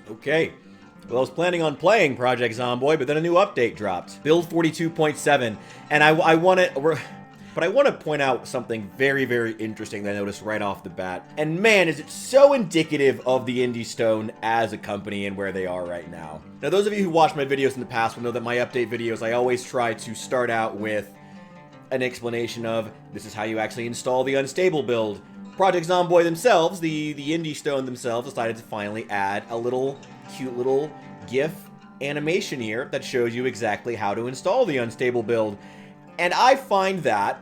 Okay. Well, I was planning on playing Project Zomboid, but then a new update dropped. Build 42.7, and I want to... But I want to point out something very, very interesting that I noticed right off the bat. And man, is it so indicative of the Indie Stone as a company and where they are right now. Now, those of you who watched my videos in the past will know that my update videos, I always try to start out with an explanation of, this is how you actually install the unstable build. Project Zomboid themselves, the Indie Stone themselves, decided to finally add a little cute little GIF animation here that shows you exactly how to install the unstable build. And I find that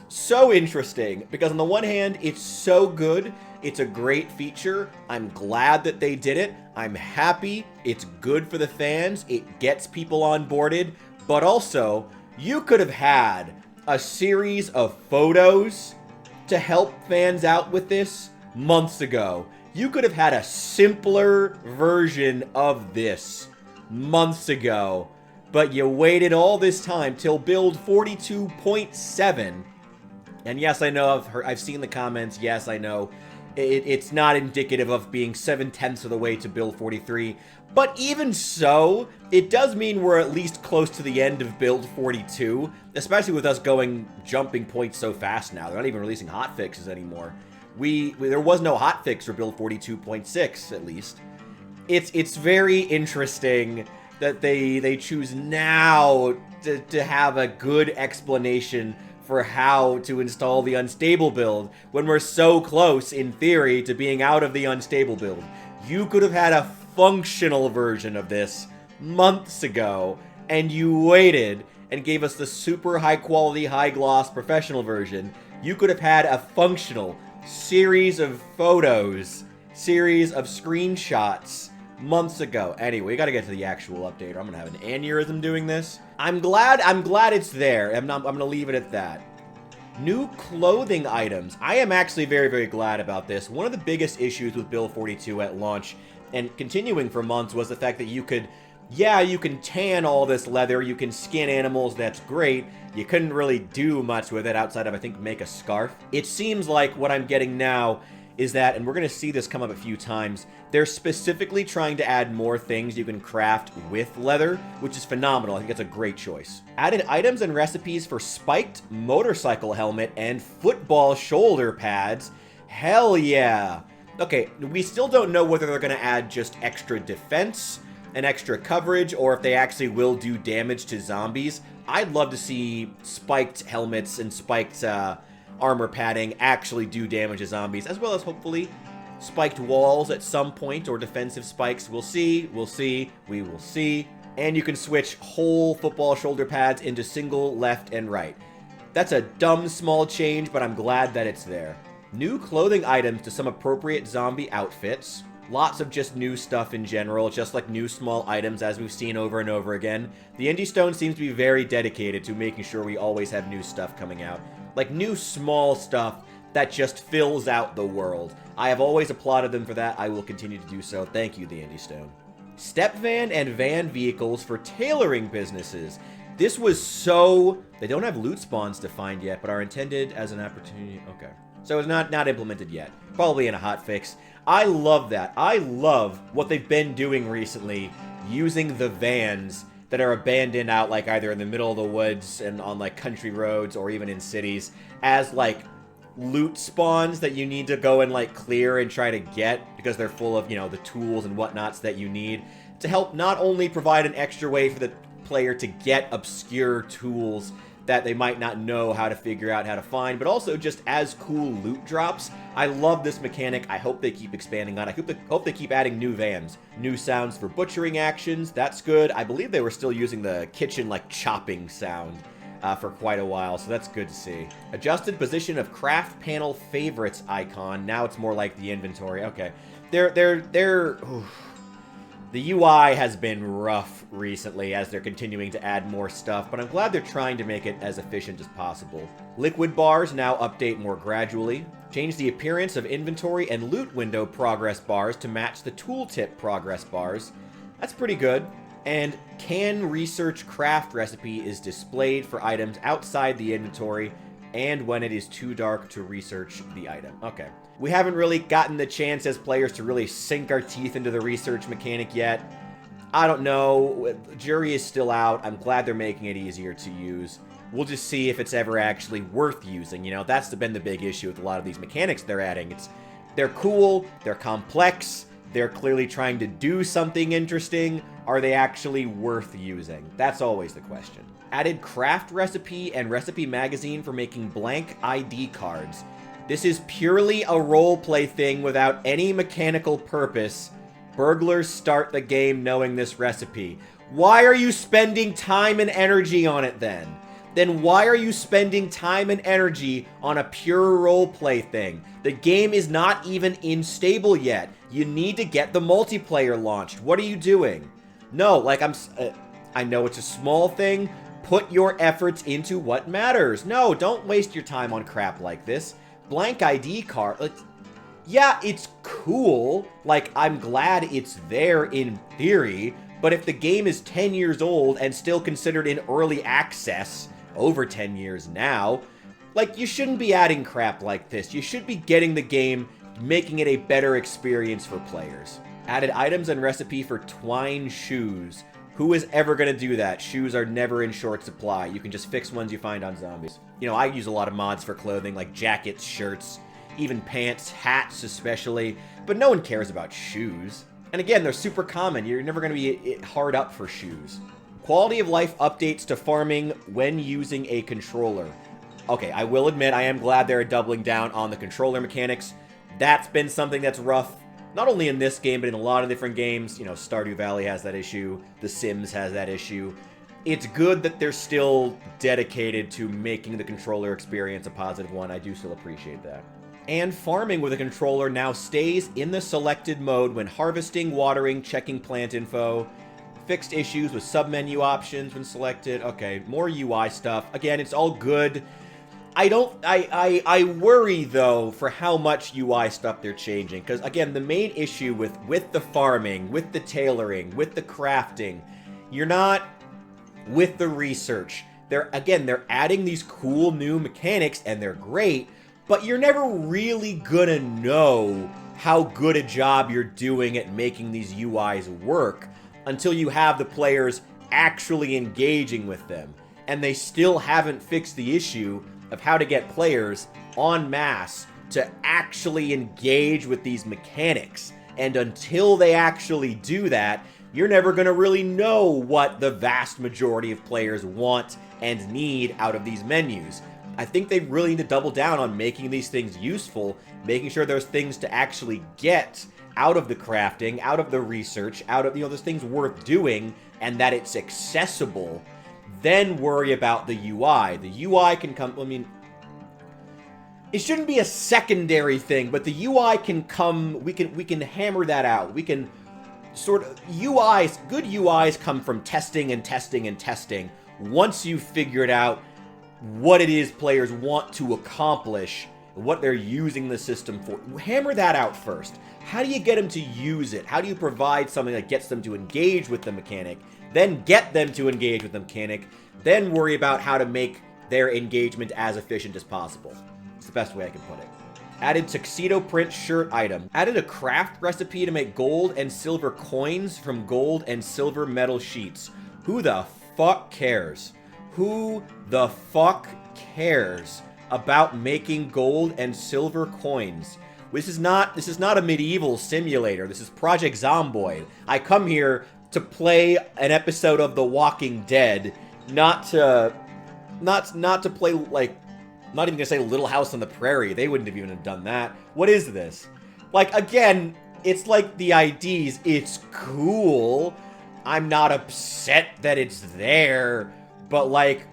so interesting because on the one hand, it's so good. It's a great feature. I'm glad that they did it. I'm happy. It's good for the fans. It gets people onboarded. But also, you could have had a series of photos to help fans out with this months ago. You could have had a simpler version of this months ago. But you waited all this time till build 42.7. And yes, I know, I've seen the comments. Yes, I know. It's not indicative of being 7/10 of the way to build 43. But even so, it does mean we're at least close to the end of build 42. Especially with us jumping points so fast now. They're not even releasing hotfixes anymore. There was no hotfix for build 42.6, at least. It's very interesting that they choose now to have a good explanation for how to install the unstable build when we're so close, in theory, to being out of the unstable build. You could have had a functional version of this months ago, and you waited and gave us the super high quality, high gloss professional version. You could have had a functional series of photos, series of screenshots months ago. Anyway, we gotta get to the actual update or I'm gonna have an aneurysm doing this. I'm glad it's there. I'm gonna leave it at that. New clothing items. I am actually very, very glad about this. One of the biggest issues with Build 42 at launch and continuing for months was the fact that you can tan all this leather, you can skin animals, that's great. You couldn't really do much with it outside of, I think, make a scarf. It seems like what I'm getting now is that, and we're going to see this come up a few times, they're specifically trying to add more things you can craft with leather, which is phenomenal. I think it's a great choice. Added items and recipes for spiked motorcycle helmet and football shoulder pads. Hell yeah. Okay, we still don't know whether they're going to add just extra defense and extra coverage, or if they actually will do damage to zombies. I'd love to see spiked helmets and spiked armor padding actually do damage to zombies, as well as hopefully spiked walls at some point, or defensive spikes. We'll see, we will see. And you can switch whole football shoulder pads into single left and right. That's a dumb small change, but I'm glad that it's there. New clothing items to some appropriate zombie outfits. Lots of just new stuff in general, just like new small items as we've seen over and over again. The Indie Stone seems to be very dedicated to making sure we always have new stuff coming out. Like new small stuff that just fills out the world. I have always applauded them for that. I will continue to do so. Thank you, the Indie Stone. Step van and van vehicles for tailoring businesses. This was so... They don't have loot spawns defined yet, but are intended as an opportunity... Okay. So it's not implemented yet. Probably in a hotfix. I love that. I love what they've been doing recently, using the vans that are abandoned out, like, either in the middle of the woods and on, like, country roads or even in cities as, like, loot spawns that you need to go and, like, clear and try to get because they're full of, you know, the tools and whatnots that you need to help not only provide an extra way for the player to get obscure tools that they might not know how to figure out how to find, but also just as cool loot drops. I love this mechanic. I hope they keep expanding on it. I hope they keep adding new vans. New sounds for butchering actions. That's good. I believe they were still using the kitchen, like, chopping sound for quite a while, so that's good to see. Adjusted position of craft panel favorites icon. Now it's more like the inventory. Okay. The UI has been rough recently as they're continuing to add more stuff, but I'm glad they're trying to make it as efficient as possible. Liquid bars now update more gradually. Change the appearance of inventory and loot window progress bars to match the tooltip progress bars. That's pretty good. And can research craft recipe is displayed for items outside the inventory. and when it is too dark to research the item. Okay. We haven't really gotten the chance as players to really sink our teeth into the research mechanic yet. I don't know. Jury is still out. I'm glad they're making it easier to use. We'll just see if it's ever actually worth using. You know, that's been the big issue with a lot of these mechanics they're adding. They're cool, they're complex, they're clearly trying to do something interesting. Are they actually worth using? That's always the question. Added craft recipe and recipe magazine for making blank ID cards. This is purely a roleplay thing without any mechanical purpose. Burglars start the game knowing this recipe. Why are you spending time and energy on it then? Then why are you spending time and energy on a pure roleplay thing? The game is not even stable yet. You need to get the multiplayer launched. What are you doing? No, like I know it's a small thing. Put your efforts into what matters. No, don't waste your time on crap like this. Blank ID card. Yeah, it's cool. Like, I'm glad it's there in theory. But if the game is 10 years old and still considered in early access, over 10 years now, like, you shouldn't be adding crap like this. You should be getting the game, making it a better experience for players. Added items and recipe for twine shoes. Who is ever going to do that? Shoes are never in short supply. You can just fix ones you find on zombies. You know, I use a lot of mods for clothing, like jackets, shirts, even pants, hats especially, but no one cares about shoes. And again, they're super common. You're never going to be hard up for shoes. Quality of life updates to farming when using a controller. Okay, I will admit I am glad they're doubling down on the controller mechanics. That's been something that's rough, not only in this game, but in a lot of different games. You know, Stardew Valley has that issue. The Sims has that issue. It's good that they're still dedicated to making the controller experience a positive one. I do still appreciate that. And farming with a controller now stays in the selected mode when harvesting, watering, checking plant info. Fixed issues with submenu options when selected. Okay, more UI stuff. Again, it's all good. I worry, though, for how much UI stuff they're changing. Because, again, the main issue with the farming, with the tailoring, with the crafting, you're not with the research. They're adding these cool new mechanics, and they're great, but you're never really gonna know how good a job you're doing at making these UIs work until you have the players actually engaging with them. And they still haven't fixed the issue of how to get players en masse to actually engage with these mechanics. And until they actually do that, you're never going to really know what the vast majority of players want and need out of these menus. I think they really need to double down on making these things useful, making sure there's things to actually get out of the crafting, out of the research, out of, there's things worth doing, and that it's accessible. Then worry about the UI. The UI can come, it shouldn't be a secondary thing, but the UI can come, we can hammer that out. We can sort of, good UIs come from testing and testing and testing. Once you've figured out what it is players want to accomplish, what they're using the system for, hammer that out first. How do you get them to use it? How do you provide something that gets them to engage with the mechanic? Then get them to engage with the mechanic. Then worry about how to make their engagement as efficient as possible. It's the best way I can put it. Added tuxedo print shirt item. Added a craft recipe to make gold and silver coins from gold and silver metal sheets. Who the fuck cares? Who the fuck cares about making gold and silver coins? This is not a medieval simulator. This is Project Zomboid. I come here to play an episode of The Walking Dead, not to play, like, not even gonna say Little House on the Prairie. They wouldn't have even done that. What is this? Like, again, it's like the IDs. It's cool. I'm not upset that it's there, but like,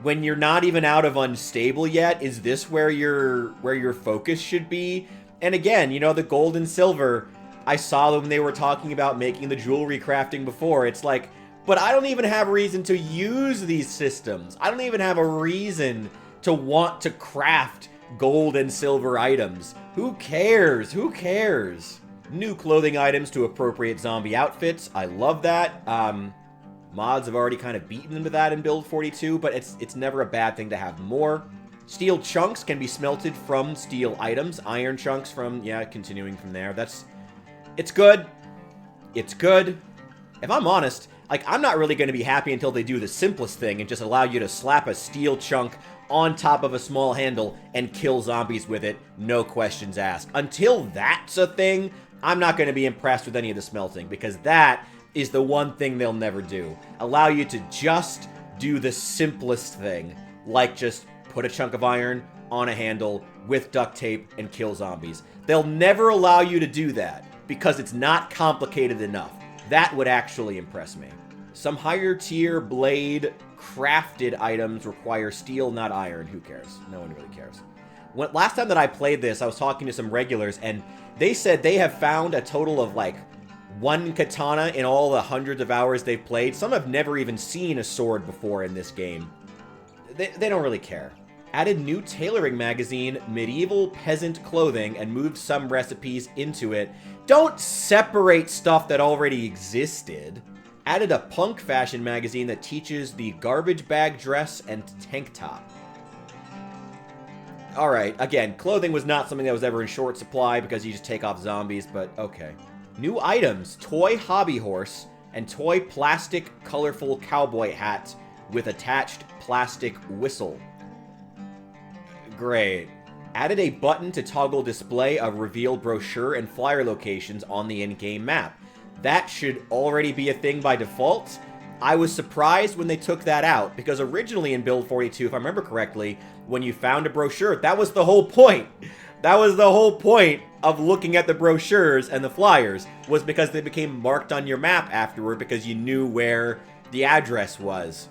when you're not even out of unstable yet, is this where your focus should be? And again, the gold and silver, I saw them when they were talking about making the jewelry crafting before. It's like, but I don't even have a reason to use these systems. I don't even have a reason to want to craft gold and silver items. Who cares? Who cares? New clothing items to appropriate zombie outfits. I love that. Mods have already kind of beaten into that in Build 42, but it's never a bad thing to have more. Steel chunks can be smelted from steel items. Iron chunks from, yeah, continuing from there. It's good. It's good. If I'm honest, like, I'm not really going to be happy until they do the simplest thing and just allow you to slap a steel chunk on top of a small handle and kill zombies with it, no questions asked. Until that's a thing, I'm not going to be impressed with any of the smelting, because that is the one thing they'll never do. Allow you to just do the simplest thing, like just put a chunk of iron on a handle with duct tape and kill zombies. They'll never allow you to do that, because it's not complicated enough. That would actually impress me. Some higher tier blade crafted items require steel, not iron. Who cares? No one really cares. Last time that I played this, I was talking to some regulars, and they said they have found a total of like 1 katana in all the hundreds of hours they've played. Some have never even seen a sword before in this game. They don't really care. Added new tailoring magazine, medieval peasant clothing, and moved some recipes into it. Don't separate stuff that already existed. Added a punk fashion magazine that teaches the garbage bag dress and tank top. Alright, again, clothing was not something that was ever in short supply because you just take off zombies, but okay. New items, toy hobby horse, and toy plastic colorful cowboy hat with attached plastic whistle. Great. Added a button to toggle display of revealed brochure and flyer locations on the in-game map. That should already be a thing by default. I was surprised when they took that out, because originally in Build 42, if I remember correctly, when you found a brochure, that was the whole point. That was the whole point of looking at the brochures and the flyers, was because they became marked on your map afterward because you knew where the address was.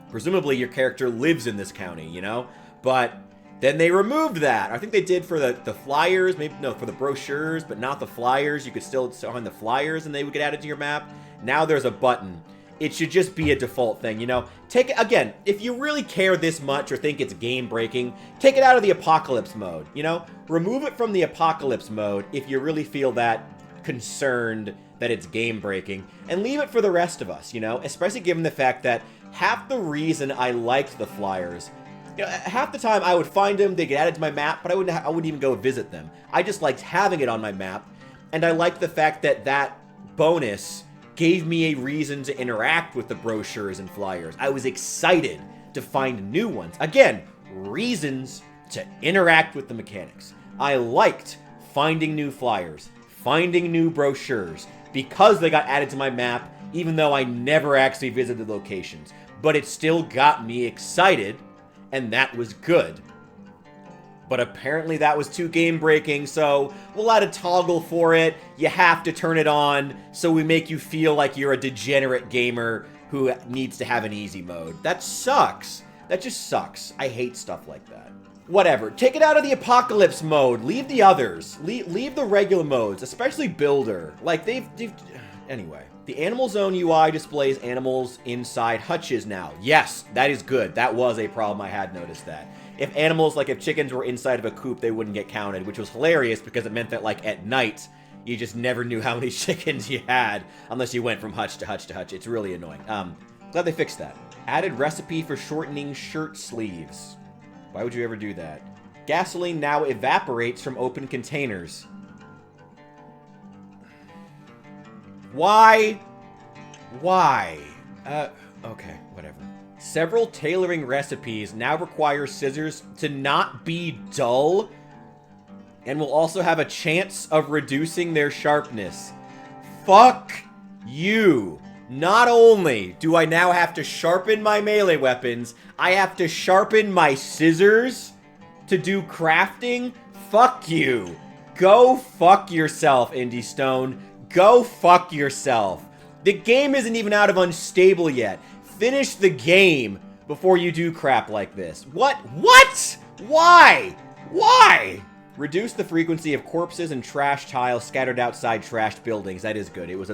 Presumably your character lives in this county, you know? But then they removed that. I think they did for the flyers, maybe, no, for the brochures, but not the flyers. You could still find the flyers and they would get added to your map. Now there's a button. It should just be a default thing, you know? Take it, again, if you really care this much or think it's game breaking, take it out of the apocalypse mode, you know? Remove it from the apocalypse mode if you really feel that concerned that it's game breaking, and leave it for the rest of us, you know? Especially given the fact that half the reason I liked the flyers, you know, half the time I would find them, they get added to my map, but I wouldn't even go visit them. I just liked having it on my map, and I liked the fact that that bonus gave me a reason to interact with the brochures and flyers. I was excited to find new ones. Again, reasons to interact with the mechanics. I liked finding new flyers, finding new brochures, because they got added to my map, even though I never actually visited locations. But it still got me excited, and that was good. But apparently that was too game breaking, so we'll add a toggle for it. You have to turn it on, so we make you feel like you're a degenerate gamer who needs to have an easy mode. That sucks. That just sucks. I hate stuff like that. Whatever. Take it out of the apocalypse mode. Leave the others. Leave the regular modes, especially builder. Like, they've... Anyway. The Animal Zone UI displays animals inside hutches now. Yes, that is good. That was a problem. I had noticed that. If animals, like if chickens were inside of a coop, they wouldn't get counted, which was hilarious because it meant that, like, at night, you just never knew how many chickens you had unless you went from hutch to hutch to hutch. It's really annoying. Glad they fixed that. Added recipe for shortening shirt sleeves. Why would you ever do that? Gasoline now evaporates from open containers. Why? Why? Okay, whatever. Several tailoring recipes now require scissors to not be dull, and will also have a chance of reducing their sharpness. Fuck you. Not only do I now have to sharpen my melee weapons, I have to sharpen my scissors to do crafting? Fuck you. Go fuck yourself, Indie Stone. Go fuck yourself. The game isn't even out of unstable yet. Finish the game before you do crap like this. What? What? Why? Why? Reduce the frequency of corpses and trash tiles scattered outside trashed buildings. That is good. It was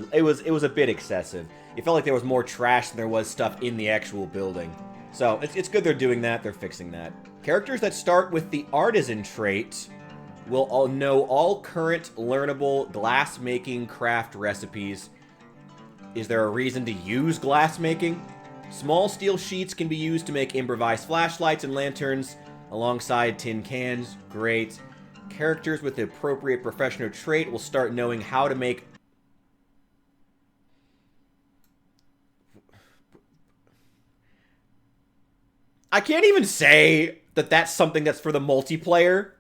a bit excessive. It felt like there was more trash than there was stuff in the actual building. So it's good they're doing that. They're fixing that. Characters that start with the artisan trait will all know all current learnable glass-making craft recipes. Is there a reason to use glass-making? Small steel sheets can be used to make improvised flashlights and lanterns. alongside tin cans. Great. Characters with the appropriate professional trait will start knowing how to make... I can't even say that that's something that's for the multiplayer.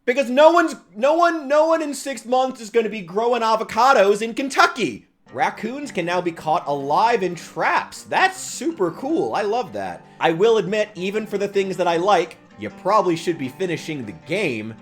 Because no one in 6 months is going to be growing avocados in Kentucky. Raccoons can now be caught alive in traps. That's super cool. I love that. I will admit, even for the things that I like, you probably should be finishing the game,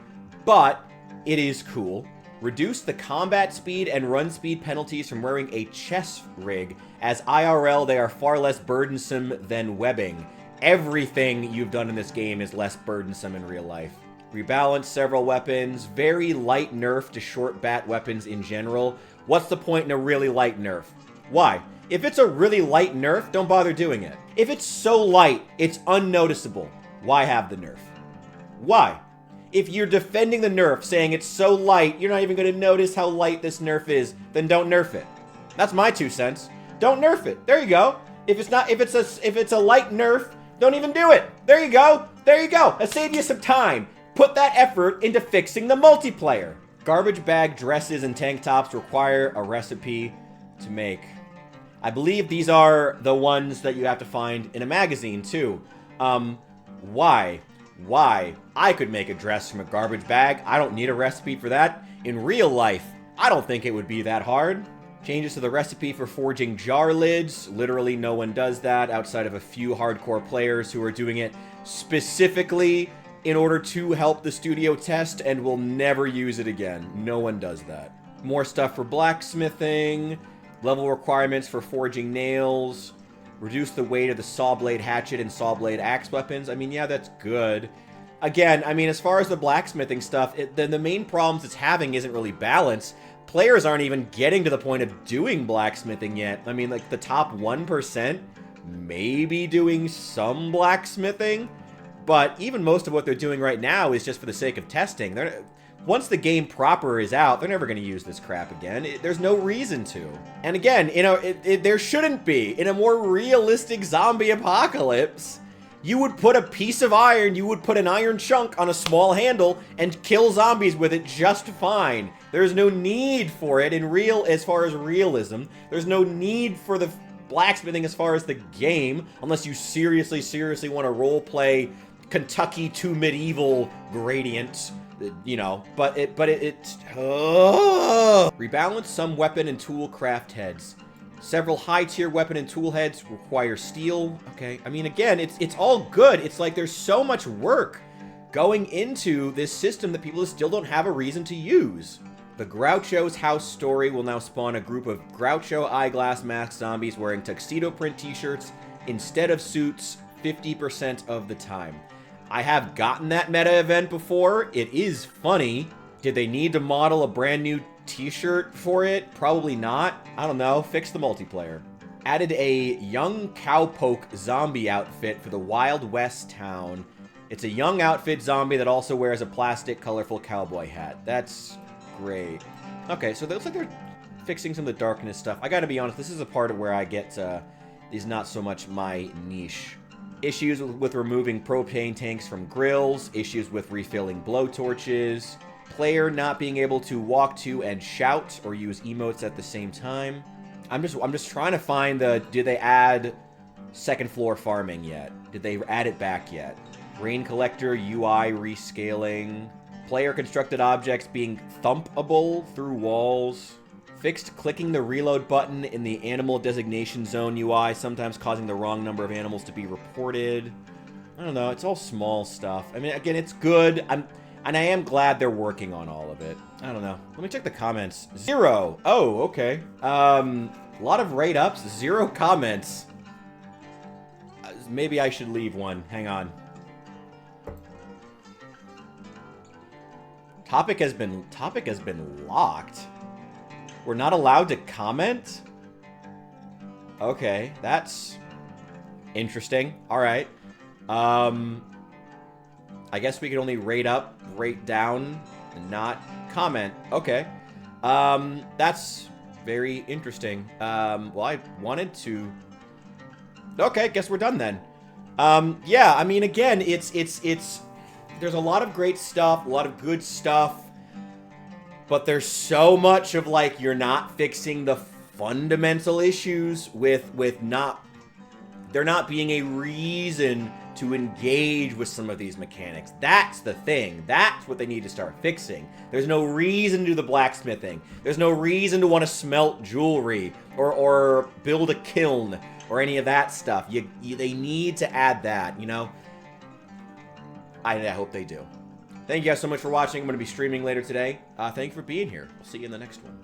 but it is cool. Reduce the combat speed and run speed penalties from wearing a chest rig, as IRL they are far less burdensome than webbing. Everything you've done in this game is less burdensome in real life. Rebalance several weapons. Very light nerf to short bat weapons in general. What's the point in a really light nerf? Why? If it's a really light nerf, don't bother doing it. If it's so light, it's unnoticeable. Why have the nerf? Why? If you're defending the nerf, saying it's so light, you're not even going to notice how light this nerf is, then don't nerf it. That's my 2 cents. Don't nerf it. There you go. If it's a light nerf, don't even do it. There you go. There you go. That saved you some time. Put that effort into fixing the multiplayer. Garbage bag dresses and tank tops require a recipe to make. I believe these are the ones that you have to find in a magazine, too. Why? Why? I could make a dress from a garbage bag. I don't need a recipe for that. In real life, I don't think it would be that hard. Changes to the recipe for forging jar lids. Literally no one does that outside of a few hardcore players who are doing it specifically in order to help the studio test and will never use it again. No one does that. More stuff for blacksmithing. Level requirements for forging nails. Reduce the weight of the saw blade hatchet and saw blade axe weapons. I mean, yeah, that's good. Again, I mean, as far as the blacksmithing stuff, the main problems it's having isn't really balance. Players aren't even getting to the point of doing blacksmithing yet. I mean, like, the top 1% maybe doing some blacksmithing, but even most of what they're doing right now is just for the sake of testing. Once the game proper is out, they're never going to use this crap again. There's no reason to. And again, you know, there shouldn't be. In a more realistic zombie apocalypse, you would put a piece of iron, you would put an iron chunk on a small handle and kill zombies with it just fine. There's no need for it as far as realism. There's no need for the blacksmithing as far as the game, unless you seriously want to roleplay Kentucky to medieval gradients. You know, rebalance some weapon and tool craft heads. Several high-tier weapon and tool heads require steel. Okay, I mean, again, it's all good. It's like there's so much work going into this system that people still don't have a reason to use. The Groucho's house story will now spawn a group of Groucho eyeglass mask zombies wearing tuxedo print t-shirts instead of suits 50% of the time. I have gotten that meta event before. It is funny. Did they need to model a brand new t-shirt for it? Probably not. I don't know. Fix the multiplayer. Added a young cowpoke zombie outfit for the Wild West town. It's a young outfit zombie that also wears a plastic colorful cowboy hat. That's great. Okay, so it looks like they're fixing some of the darkness stuff. I gotta be honest, this is a part of where I get is not so much my niche. Issues with removing propane tanks from grills, issues with refilling blowtorches, player not being able to walk to and shout or use emotes at the same time. I'm just trying to find did they add second floor farming yet? Did they add it back yet? Rain collector UI rescaling, player constructed objects being thumpable through walls. Fixed clicking the reload button in the animal designation zone UI, sometimes causing the wrong number of animals to be reported. I don't know, it's all small stuff. I mean, again, it's good. And I am glad they're working on all of it. I don't know. Let me check the comments. 0. Oh, okay. A lot of rate-ups, 0 comments. Maybe I should leave one. Hang on. Topic has been locked. We're not allowed to comment? Okay, that's interesting. All right. I guess we can only rate up, rate down, and not comment. Okay. That's very interesting. Well, I wanted to... Okay, guess we're done then. Yeah, I mean, again, it's there's a lot of great stuff, a lot of good stuff, but there's so much of, like, you're not fixing the fundamental issues with there not being a reason to engage with some of these mechanics. That's the thing. That's what they need to start fixing. There's no reason to do the blacksmithing. There's no reason to want to smelt jewelry or build a kiln or any of that stuff. They need to add that, you know? I hope they do. Thank you guys so much for watching. I'm going to be streaming later today. Thank you for being here. We'll see you in the next one.